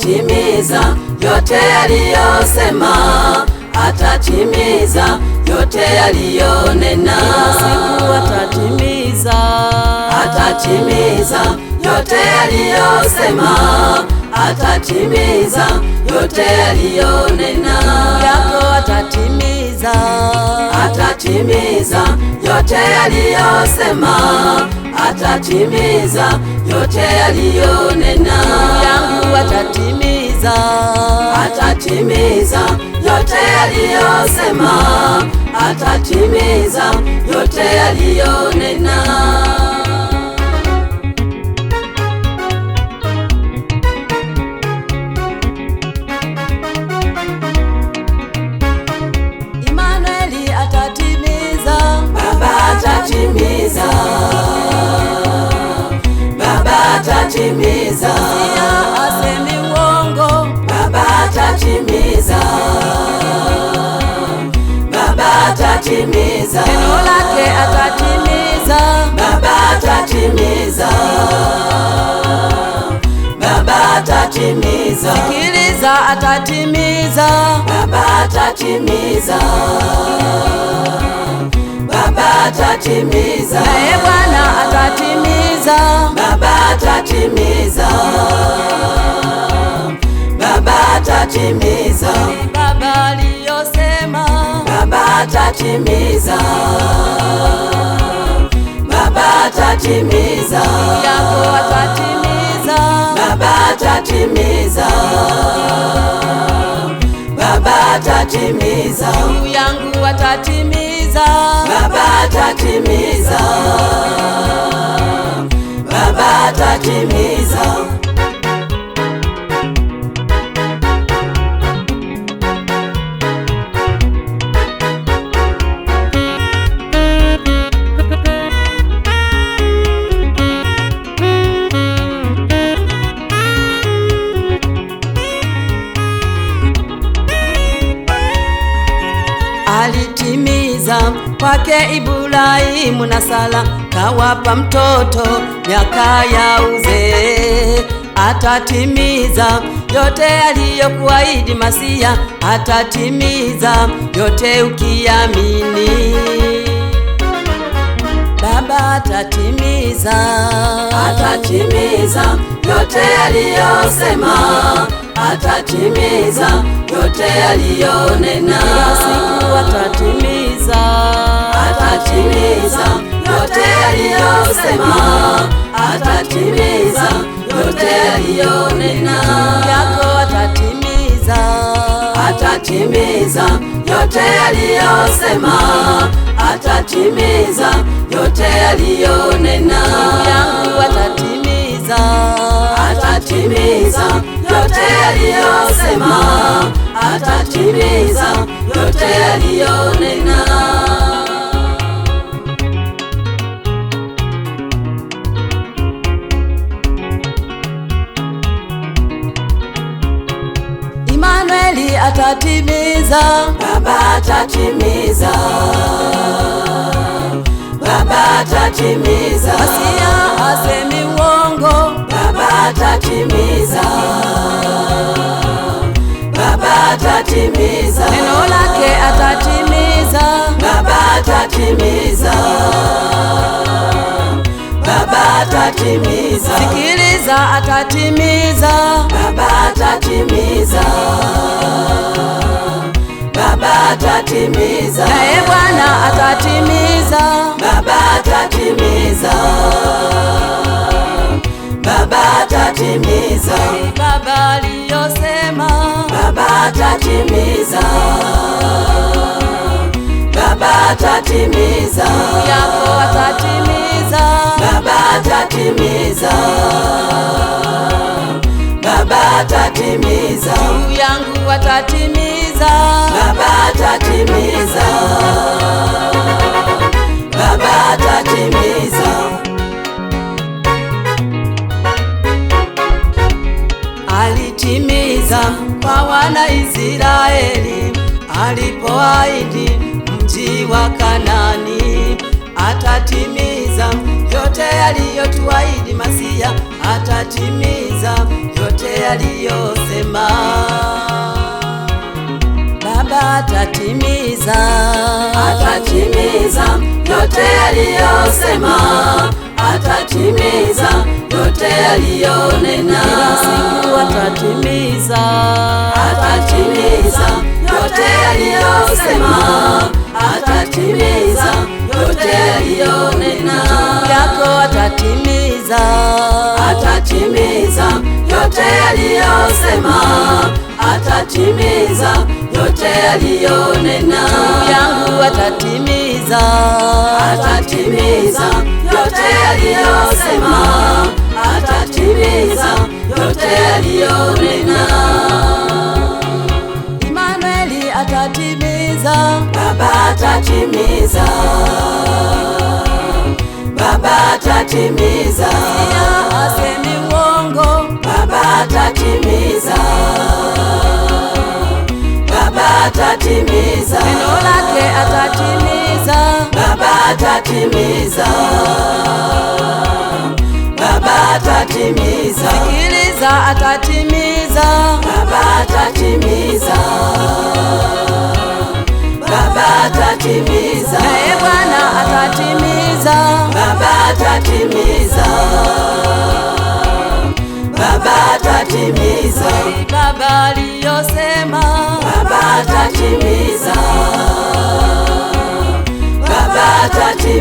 atatimiza yote aliyosema, atatimiza yote aliyonena. Siku atatimiza, atatimiza yote aliyosema, atatimiza yote aliyonena. yako atatimiza, atatimiza yote aliyosema, atatimiza yote aliyonena. yangu atatimiza, atatimiza yote aliyosema, atatimiza yote aliyonena. Imanueli atatimiza, Baba atatimiza, Baba atatimiza, Masia asemi uongo, Baba atatimiza, Baba atatimiza, neno lake atatimiza, Baba atatimiza, Baba atatimiza, sikiliza atatimiza, Baba atatimiza, Baba atatimiza, naye Bwana atatimiza, Baba atatimiza, Baba atatimiza, Baba aliyosema, Baba atatimiza, Baba atatimiza, yako atatimiza, Baba atatimiza, Baba atatimiza, yangu atatimiza, Baba atatimiza, Baba atatimiza. alitimiza kwake Ibrahimu na Sara, kawapa mtoto miaka ya uzee. Atatimiza yote aliyokuahidi Masia, atatimiza yote ukiamini. Baba atatimiza, atatimiza yote aliyosema, atatimiza yote aliyonena. siku atatimiza, atatimiza yote aliyosema, atatimiza yote aliyonena. yako atatimiza, atatimiza yote aliyosema, atatimiza yote aliyonena. yangu atatimiza, atatimiza yote aliyosema, atatimiza yote aliyonena. Imanueli atatimiza, Baba atatimiza, Baba atatimiza, Masia asemi uongo, Baba atatimiza, Baba atatimiza, neno lake atatimiza, Baba atatimiza, Baba atatimiza, sikiliza atatimiza, Baba atatimiza, Baba atatimiza, naye Bwana atatimiza, Baba atatimiza, Baba atatimiza, Baba aliyosema, Baba atatimiza, Baba atatimiza, yako atatimiza, Baba atatimiza, Baba atatimiza, yangu atatimiza, Baba atatimiza, Baba atatimiza. alitimiza kwa wana Israeli alipoahidi mji wa Kanani. Atatimiza yote aliyotuahidi Masia, atatimiza yote aliyosema. Baba atatimiza, atatimiza yote aliyosema, atatimiza yote aliyonena. kila siku atatimiza, atatimiza yote aliyosema, atatimiza yote aliyonena. yako atatimiza, atatimiza yote aliyosema, atatimiza yote aliyonena. yangu atatimiza, atatimiza yote aliyosema, atatimiza yote aliyonena. Imanueli atatimiza, Baba atatimiza, Baba atatimiza, ya asemi uongo, Baba atatimiza, Baba atatimiza, neno lake atatimiza, Baba atatimiza, Baba atatimiza, sikiliza atatimiza, Baba atatimiza, Baba atatimiza, naye Bwana atatimiza, Baba atatimiza, Baba atatimiza, Baba aliyosema, Baba atatimiza, Baba atatimiza.